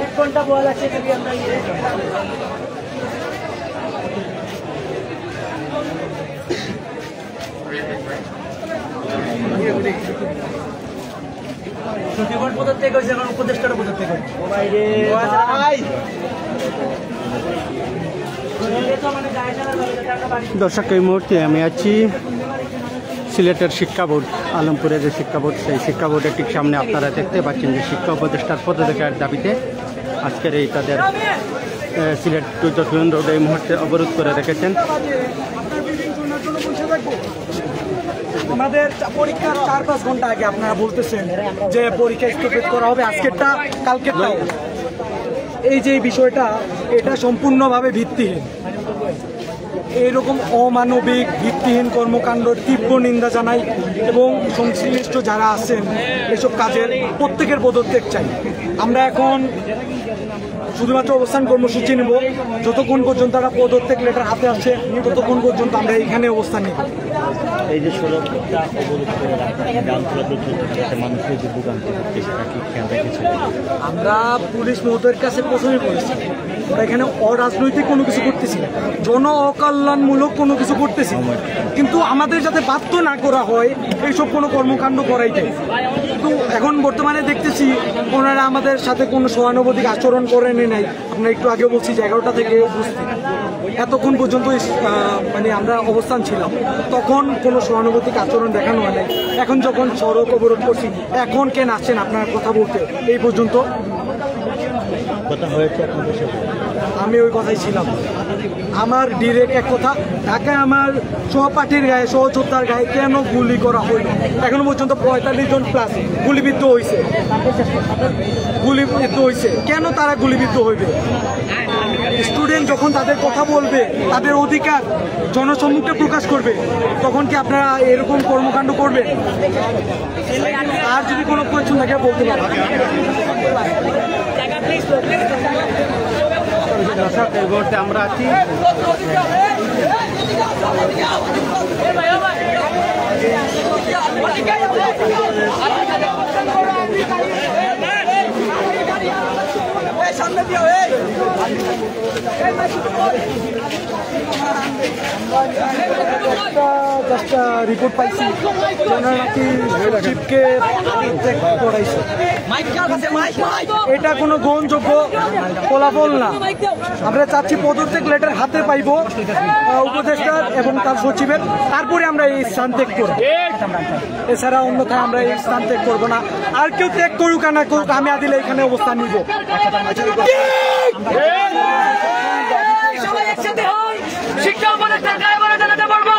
1 ঘন্টা বলা আছে যদি আমরা সচিবের পদত্যাগ হয়েছে, এখন উপদেষ্টার পদত্যাগ হয়েছে। দর্শক, এই মুহূর্তে আমি আছি সিলেটের শিক্ষা বোর্ড, আলমপুরে যে শিক্ষা বোর্ড, সেই শিক্ষা বোর্ডের ঠিক সামনে আপনারা দেখতে পাচ্ছেন যে শিক্ষা উপদেষ্টার পদত্যাগের দাবিতে আজকের এই তাদের সিলেট টু যশোর রোড এই মুহূর্তে অবরোধ করে রেখেছেন। আমাদের পরীক্ষার 4-5 ঘন্টা আগে আপনারা বলতেছেন যে পরীক্ষা স্থগিত করা হবে, আজকেরটা কালকেরটাও। এই যে বিষয়টা, এটা সম্পূর্ণভাবে ভিত্তিহীন। এইরকম অমানবিক ভিত্তিহীন কর্মকাণ্ডের তীব্র নিন্দা জানাই এবং সংশ্লিষ্ট যারা আছেন এসব কাজের প্রত্যেকের পদত্যাগ চাই। আমরা এখন শুধুমাত্র অবস্থান কর্মসূচি নেব, যতক্ষণ পর্যন্ত তারা পদত্যাগ লেটার হাতে আসছে ততক্ষণ পর্যন্ত আমরা এখানে অবস্থান নেব। এই যে সড়কটা অবরোধ করে মানুষের যে ভোগান্তি হচ্ছে সেটা কি খেয়াল রেখেছে? আমরা পুলিশ মহোদয়ের কাছে প্রথমে বলেছি আমরা এখানে অরাজনৈতিক কোনো কিছু করতেছি না, জন অকল্যাণমূলক কোনো কিছু করতেছি, কিন্তু আমাদের যাতে বাধ্য না করা হয় এইসব কোনো কর্মকাণ্ড করাইতে। কিন্তু এখন বর্তমানে দেখতেছি ওনারা আমাদের সাথে কোনো সহানুভূতিক আচরণ করেনি নাই। আপনার একটু আগে বলছি যে 11টা থেকে উপস্থিত, এতক্ষণ পর্যন্ত মানে আমরা অবস্থান ছিলাম, তখন কোনো সহানুভূতিক আচরণ দেখানো হয় নাই। এখন যখন সড়ক অবরোধ করছি, এখন কেন আসছেন আপনার কথা বলতে? এই পর্যন্ত কথা হয়েছে আপনাদের সাথে? আমি ওই কথাই ছিলাম। আমার ডিরেক্ট এক কথা, ঢাকায় আমার সহপাঠীর গায়ে, সহযোদ্ধার গায়ে কেন গুলি করা হইল? এখনো পর্যন্ত 45 জন প্লাস গুলিবিদ্ধ হয়েছে, কেন তারা গুলিবিদ্ধ হইবে? স্টুডেন্ট যখন তাদের কথা বলবে, তাদের অধিকার জনসম্মুখে প্রকাশ করবে, তখন কি আপনারা এরকম কর্মকাণ্ড করবেন? আর যদি কোনো কোয়েশ্চন থাকে বলতে পারেন। দর্শক, এই মুহূর্তে আমরা আছি রিপোর্ট পাইছি নাকি চিফকে করাইছে। এটা কোনো গ্রহণযোগ্য ফলাফল না। আমরা চাচ্ছি পদত্যাগ লেটার হাতে পাইব উপদেষ্টার এবং তার সচিবের, তারপরে আমরা এই স্থান ত্যাগ করব। এছাড়া অন্যথায় আমরা এই স্থান ত্যাগ করবো না। আর কেউ ত্যাগ করুক আর না করুক, আমি আদিলে এখানে অবস্থান নিব। শিক্ষা উপদেষ্টার গায়ে বলে জানাতে পারবো।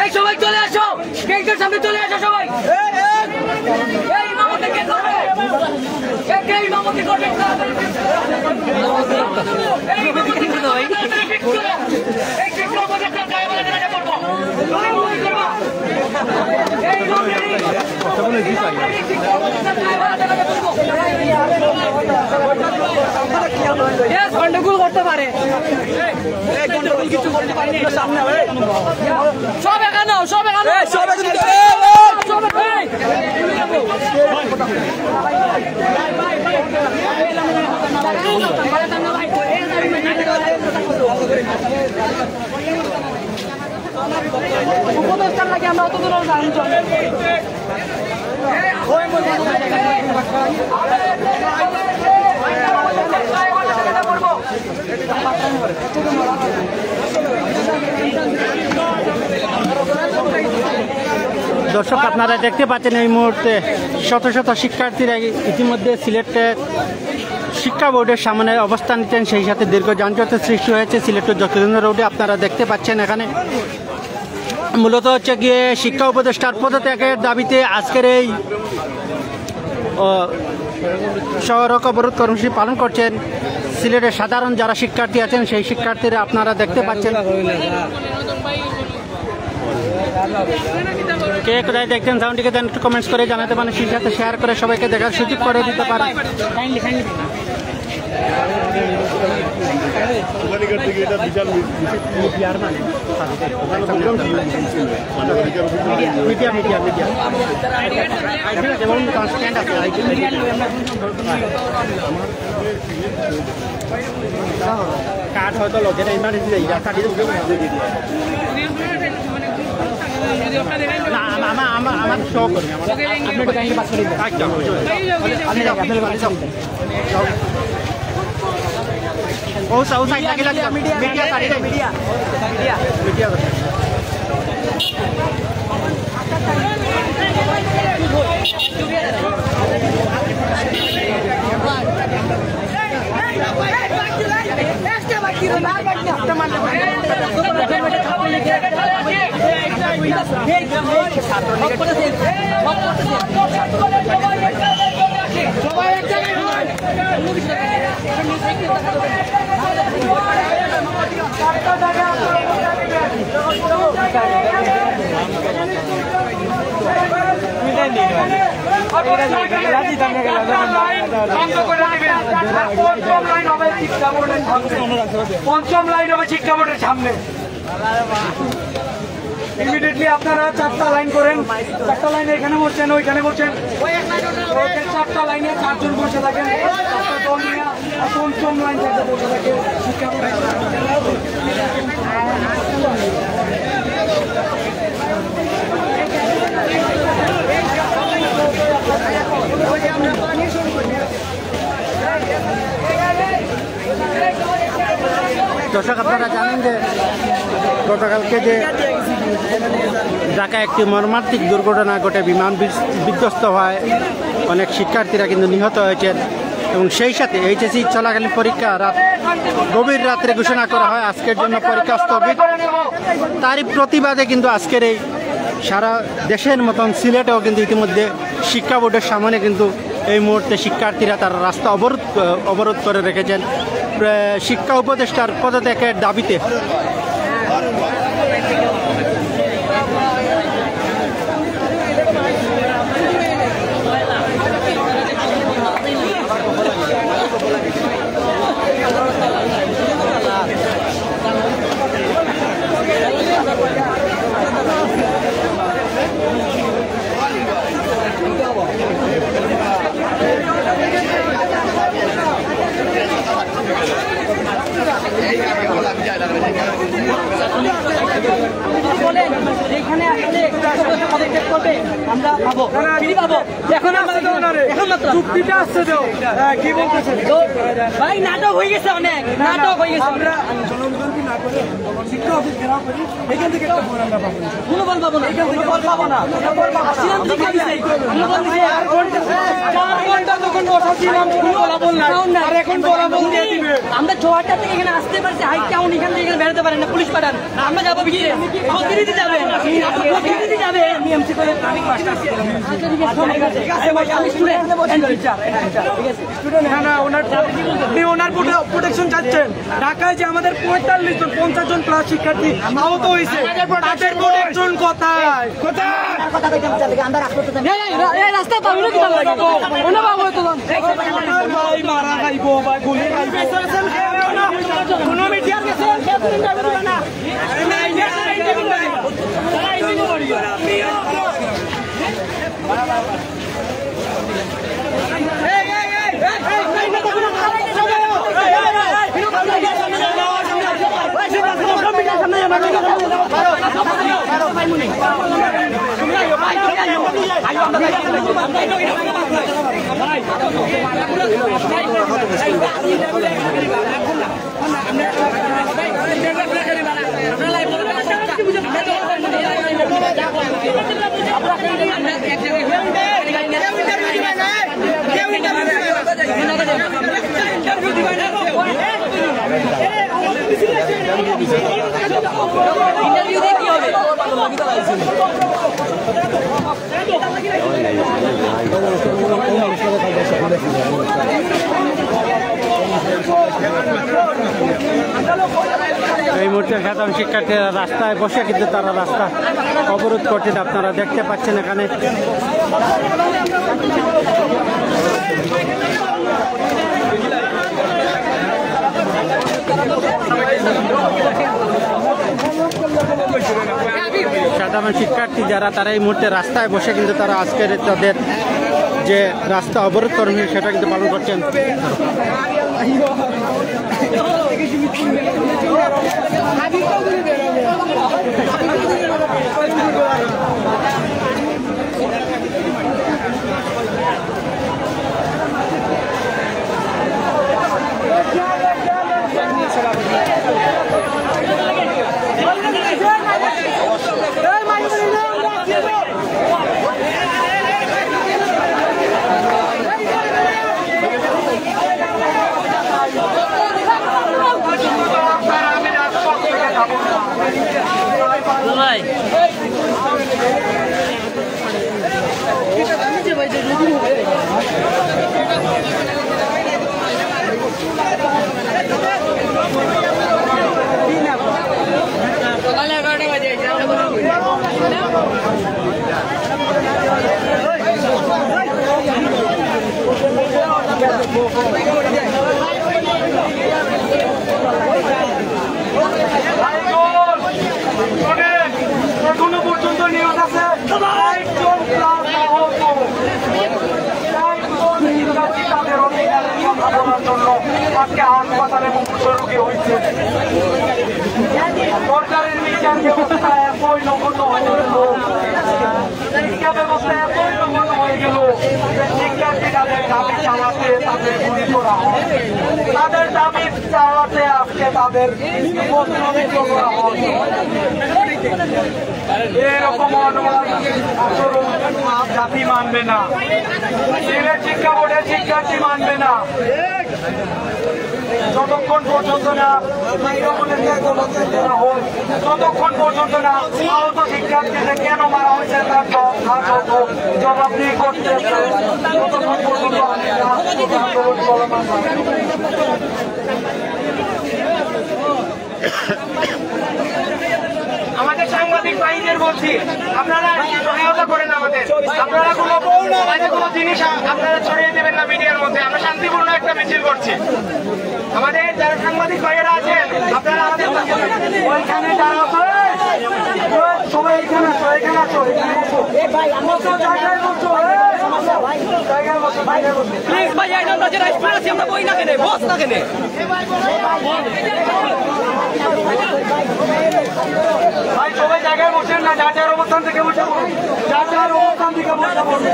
এই সবাই চলে আসো, গেটের সামনে চলে আসো সবাই। এই মামুকে কে করবে? এই মামুকে করবে? এই শিক্ষা উপদেষ্টার গায়ে বলে জানাতে পারবো। গন্ডগোল করতে পারে, কিছু করতে পারেনি। সব এখানে উপদেষ্টার লাগে আমরা অত দূর জানি। দর্শক, আপনারা দেখতে পাচ্ছেন এই মুহূর্তে শত শত শিক্ষার্থীরা ইতিমধ্যে সিলেটের শিক্ষা বোর্ডের সামনে অবস্থান নিচ্ছেন। সেই সাথে দীর্ঘ যানজটের সৃষ্টি হয়েছে সিলেট যশোর রোডে। আপনারা দেখতে পাচ্ছেন এখানে মূলত হচ্ছে গিয়ে শিক্ষা উপদেষ্টার পদত্যাগের দাবিতে আজকের এই সড়ক অবরোধ কর্মসূচি পালন করছেন সিলেটের সাধারণ যারা শিক্ষার্থী আছেন, সেই শিক্ষার্থীরা আপনারা দেখতে পাচ্ছেন। কে কোথায় দেখছেন সাউন্ডটিকে একটু কমেন্টস করে জানাতে পারেন, সেই সাথে শেয়ার করে সবাইকে দেখার সুযোগ করে দিতে পারেন। কাঠ হয়তো লগে ইমার্জেন্সি আমার শো করি ও সাইড লাগে মিডিয়া মিডিয়া পঞ্চম লাইন হবে শিক্ষা বোর্ডের সামনে। ইমিডিয়েটলি আপনারা 4টা লাইন করেন, 4টা লাইনে এখানে বসছেন, ওইখানে বসছেন, 4টা লাইনে 4 জন বসে থাকেন। পঞ্চম লাইন থেকে বসে থাকে শিক্ষা বোর্ডের দর্শক, আপনারা জানেন যে গতকালকে যে ঢাকায় একটি মর্মান্তিক দুর্ঘটনা ঘটে, বিমান বিধ্বস্ত হয়, অনেক শিক্ষার্থীরা কিন্তু নিহত হয়েছেন এবং সেই সাথে এইচএসসি চলাকালীন পরীক্ষা গভীর রাত্রে ঘোষণা করা হয় আজকের জন্য পরীক্ষা স্থগিত। তারই প্রতিবাদে কিন্তু আজকের এই সারা দেশের মতন সিলেটেও কিন্তু ইতিমধ্যে শিক্ষা বোর্ডের সামনে কিন্তু এই মুহূর্তে শিক্ষার্থীরা তারা রাস্তা অবরোধ করে রেখেছেন শিক্ষা উপদেষ্টার পদত্যাগের দাবিতে। এখানে আসলে পদক্ষেপ করবে আমরা পাবো, এখন চুক্তিটা আসছে কি বলতেছেন ভাই? নাটক হয়ে গেছে, অনেক নাটক হয়ে গেছে। আমরা জনগণকে না করে শিক্ষা অফিস ঘেরাও করি, এখান থেকে একটা বই আমরা পাবো, কোনো বল পাবো না, বল পাবো না। আমরা 6টা থেকে এখানে আসতে পারছি, হাইট টাউন, এখান থেকে এখানে বেরোতে পারেন না, পুলিশ পাঠান, আমরা যাবো বিক্রি প্রতিনিধি যাবে ওনার প্রোটেকশন চাচ্ছেন। ঢাকায় যে আমাদের 45 জন 50 জন প্লাস শিক্ষার্থী আহত হয়েছে, তাদের প্রোটেকশন কোথায়? রাস্তা পাবো না, ভাই মারা খাইবো বা গুলি খাইবো, কোনো মিডিয়ার কাছে ইন্টারভিউ দিয়ে কি হবে? এই মুহূর্তে সাধারণ শিক্ষার্থীরা রাস্তায় বসে কিন্তু তারা রাস্তা অবরোধ করছেন, আপনারা দেখতে পাচ্ছেন এখানে। সাধারণ শিক্ষার্থী যারা তারা এই মুহূর্তে রাস্তায় বসে কিন্তু তারা আজকের তাদের যে রাস্তা অবরোধ কর্মসূচি সেটা কিন্তু পালন করছেন। এখনো পর্যন্ত নিউজ আছে তাদের অধিকারের কথা বলার জন্য আজকে হাসপাতালে মুখ্য রোগী হয়েছে। সরকারের বিচার ব্যবস্থা এতই নগণ্য হয়ে গেল, শিক্ষা ব্যবস্থা এতই নগণ্য হয়ে গেল, শিক্ষার্থী তাদের দাবি চালাতে তাদের গুলি করা হয়, তাদের দাবি চালাতে আজকে তাদের প্রশ্নবিদ্ধ করা হয়। এরকম আচরণ জাতি মানবে না, সিলেট শিক্ষা বোর্ডের শিক্ষার্থী মানবে না। যতক্ষণ পর্যন্ত না ততক্ষণ পর্যন্ত না আহত শিক্ষার্থীদের কেন মারা হয়েছে তার জবাবদিহি করতে ততক্ষণ পর্যন্ত আমাদের সাংবাদিক ভাইদের বলছি, আপনারা সহায়তা করেন আমাদের, আপনারা কোনো জিনিস আপনারা ছড়িয়ে দেবেন না মিডিয়ার মধ্যে। আমরা শান্তিপূর্ণ একটা মিছিল করছি। আমাদের যারা সাংবাদিক ভাইয়েরা আছেন আপনারা আমাদের ওইখানে যারা সবাই এখানে আসো, এখানে আসো, প্লিজ ভাই আমরা যারা আছি আমরা বই না কেনে বস না কেনে ভাই সবাই জায়গায় বসেন না, যার যার অবস্থান থেকে বসে পড়ুন, যার যার অবস্থান থেকে বসে পড়ুন।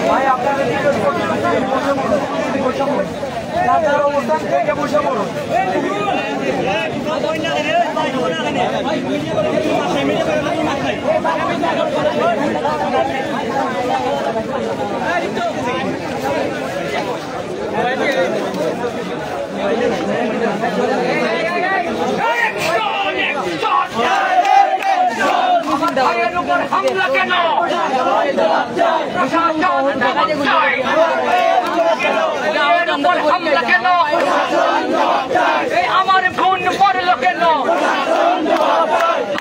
ভাই আপনাদের যার অবস্থান থেকে বসে পড়ুন। হামলা কেন হামলা কেন আমার বোন মরল কেন,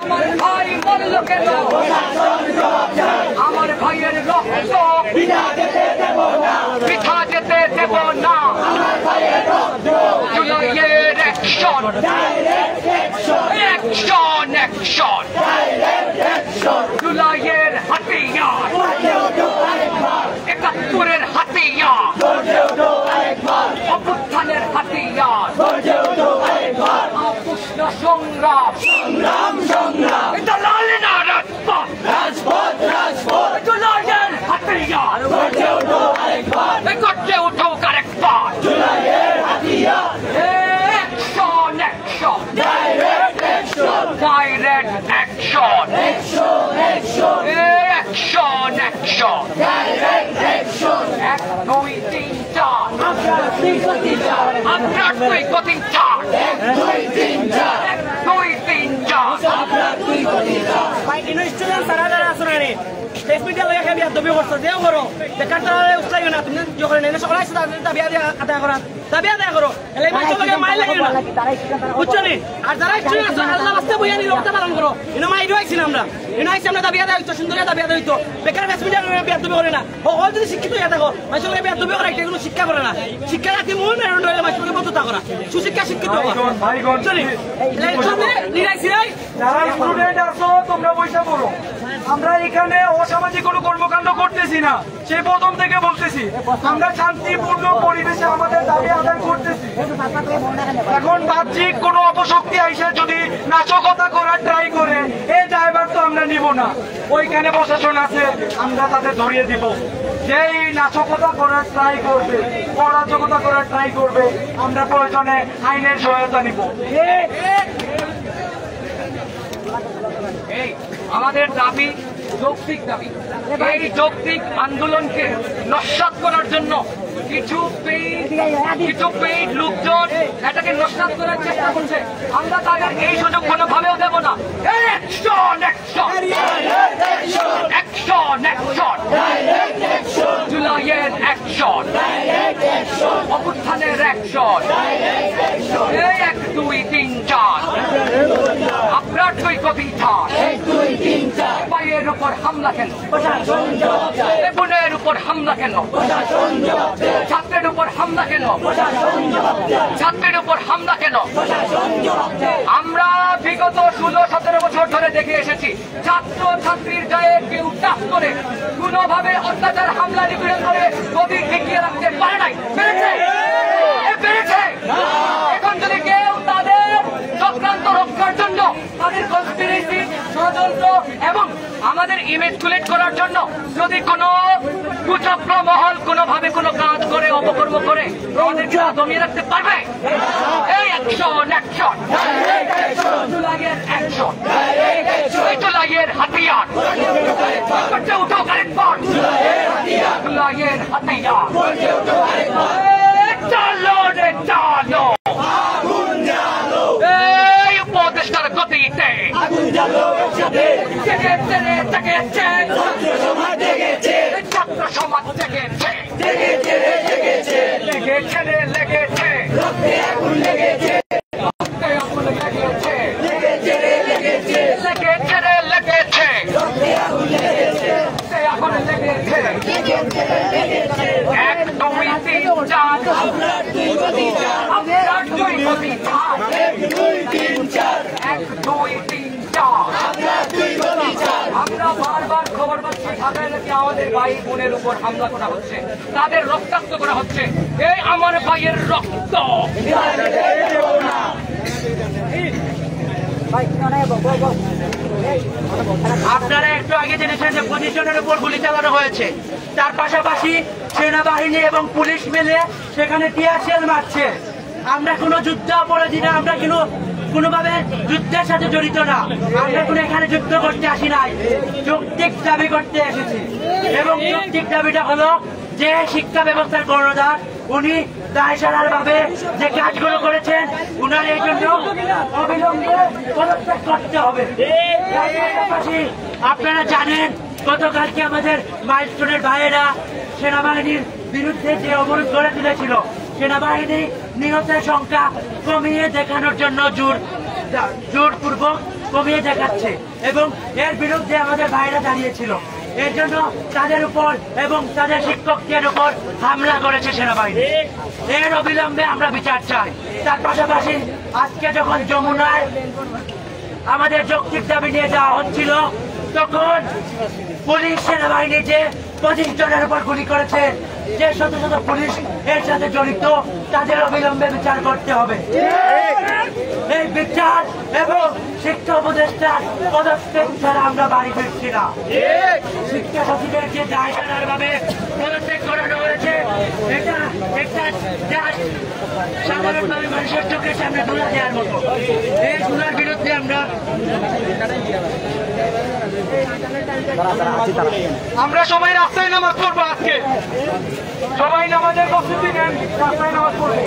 আমার ভাই মরল কেন, আমার ভাইয়ের রক্ত বৃথা যেতে দেব না। জুলাইয়ের অ্যাকশন অ্যাকশন অ্যাকশন, জুলাইয়ের হাতিয়ার, ৭১-এর হাতিয়ার, অভ্যুত্থানের হাতিয়ার, কৃষ্ণ সংগ্রাম সংগ্রাম, এটা লাল না রাজপথ রাজপথ, জুলাইয়ের হাতিয়ার, গর্জে উঠো আরেকবার, জুলাইয়ের হাতিয়ার, action action, direct action, direct action, action action, direct action, ১ ২ ৩ ৪, আপনার দুই গতি ৪, ১ ২ ৩ ৪, ১ ২ 3 4, আপনার দুই গতি ৪। ভাই ইনস্টুডেন্ট সারা যারা আসুন রে, ফেসবুকে লাগা খাবি বেদবি করছো যেও করো বেকার তো উৎসাহ না তুমি যখন এনে সকালে আসো দাবি আদায় করা দাবি আদায় করো এলাই মাইছো লাগে মাই লাগে না বুঝছো নি আর যারা ইচ্ছুক আছো আল্লাহ রাস্তে বইয়া নিরবতা পালন করো এনে মাই রইছি না আমরা এনে আইছি আমরা দাবি আদায় হইতো সুন্দর দাবি আদায় হইতো বেকার ফ্যাসিলিটি বেদবি করে না ও যদি শিক্ষিত হয়ে থাকো মাইছো লাগে বেদবি করে এটা কোনো শিক্ষা করে না শিক্ষা রাখি মূল মেরুদণ্ড হলে মাইছোকে বন্ধুতা করা সুশিক্ষা শিক্ষিত হওয়া বুঝছো নি ইলেকশনে নিরাইছি রাই যারা স্টুডেন্ট আছো তোমরা বইসা পড়ো। আমরা এখানে অসামাজিক কোনো কর্মকাণ্ড করতেছি না, সেই প্রথম থেকে বলতেছি আমরা শান্তিপূর্ণ পরিবেশে আমাদের দাবি আদায় করতেছি। এখন বাহ্যিক কোনো অপশক্তি আইসে যদি নাশকতা করার ট্রাই করে এই ড্রাইভার তো আমরা নিব না। ওইখানে প্রশাসন আছে, আমরা তাদের ধরিয়ে দিব। যেই নাশকতা করার ট্রাই করবে, অরাজকতা করার ট্রাই করবে, আমরা প্রয়োজনে আইনের সহায়তা নিব। আমাদের দাবি যৌক্তিক দাবি। এই যৌক্তিক আন্দোলনকে নস্যাৎ করার জন্য কিছু পেইড লোকজন এটাকে নস্যাৎ করার চেষ্টা করছে। আমরা তাদের এই সুযোগ কোনোভাবেও দেব না। অ্যাকশন অ্যাকশন অ্যাকশন অ্যাকশন জুলাইয়ের অ্যাকশন, অভ্যুত্থানের অ্যাকশন। এই 1 2 3 4 আপনার কবি ভাইয়ের উপর হামলা কেন? বোনের উপর হামলা কেন? ছাত্রের উপর হামলা কেন? ছাত্রের উপর হামলা কেন? আমরা বিগত 16-17 বছর ধরে দেখে এসেছি ছাত্র ছাত্রীর গায়ে কেউ টাচ করে কোনোভাবে অত্যাচার হামলা নিপীড়ন করে কবি ঠেকিয়ে রাখতে পারে নাই। পেরেছে? পেরেছে? এখন যদি কেউ তাদের চক্রান্ত রক্ষার জন্য, তাদের কনস্পিরেসি, ষড়যন্ত্র এবং আমাদের ইমেজ কুলেট করার জন্য যদি কোনো কুচক্র মহল কোনোভাবে কোনো কাজ করে, অপকর্ম করে, আমাদেরকে দমিয়ে রাখতে পারবে? এই অ্যাকশন অ্যাকশন জুলাইয়ের অ্যাকশন, জুলাইয়ের হাতিয়ার করতে উঠো কারেন্ট পট, জুলাইয়ের হাতিয়ার চলো রে চলো। এই উপদেষ্টার গতিতে জেগেছে রে জেগেছে, ছাত্র সমাজ জেগেছে, লেগেছে রে লেগেছে, লেগেছে রে লেগেছে, রক্তে আগুন লেগেছে, রক্তে আগুন লেগেছে, লেগেছে রে লেগেছে, লেগেছে রে লেগেছে, রক্তে আগুন লেগেছে, রক্তে আগুন লেগেছে, লেগেছে রে লেগেছে। 1 2 3 4 আপনার দুই গতি চার, আপনার দুই গতি চার, 1 2 3 4 1 2 3 4 আপনার দুই গতি চার। আমরা বারবার খবর পাচ্ছি ঢাকায় নাকি আমাদের ভাই বোনের উপর হামলা করা হচ্ছে, তাদের রক্তাক্ত করা হচ্ছে। এই আমার ভাইয়ের রক্ত আপনারা একটু আগে জেনেছেন যে 25 জনের উপর গুলি চালানো হয়েছে। তার পাশাপাশি সেনাবাহিনী এবং পুলিশ মিলে সেখানে টিয়ার শেল মারছে। আমরা কোনো যুদ্ধ অপরাধী না, আমরা কোনোভাবে যুদ্ধের সাথে জড়িত না, আমরা কোনো এখানে যুদ্ধ করতে আসি নাই, যৌক্তিক দাবি করতে এসেছি। এবং যৌক্তিক দাবিটা হলো যে শিক্ষা ব্যবস্থার কর্ণধার উনি দায়সারার ভাবে যে কাজগুলো করেছেন, উনার এই জন্য অবিলম্বে পদত্যাগ করতে হবে। পাশাপাশি আপনারা জানেন গতকালকে আমাদের মাইলস্টোনের ভাইয়েরা সেনাবাহিনীর বিরুদ্ধে যে অবরোধ গড়ে তুলেছিল, সেনাবাহিনী নিহতের সংখ্যা কমিয়ে দেখানোর জন্য জোরপূর্বক কমিয়ে দেখাচ্ছে এবং এর বিরুদ্ধে আমাদের ভাইরা দাঁড়িয়েছিল। এর জন্য তাদের উপর এবং তাদের শিক্ষকদের উপর হামলা করেছে সেনাবাহিনী। এর অবিলম্বে আমরা বিচার চাই। তার পাশাপাশি আজকে যখন যমুনায় আমাদের যৌক্তিক দাবি নিয়ে যাওয়া হচ্ছিল, তখন পুলিশ সেনাবাহিনী যে 25 জনের উপর গুলি করেছে, যে শত শত পুলিশ এর সাথে জড়িত, তাদের অবিলম্বে বিচার করতে হবে। এই বিচার এবং শিক্ষা উপদেষ্টার পদক্ষেপ ছাড়া আমরা বাড়ি ফিরছি না। শিক্ষা সচিবের যে দায়সারার ভাবে পদক্ষেপ করানো হয়েছে, এটা একটা সাধারণভাবে মানুষের চোখের সামনে ধুলা দেওয়ার মতো। এই ধুলার বিরুদ্ধে আমরা সবাই রাস্তায় নামাজ পড়বো। আজকে সবাই নামাজের প্রস্তুতি নেন, রাস্তায় নামাজ পড়বো।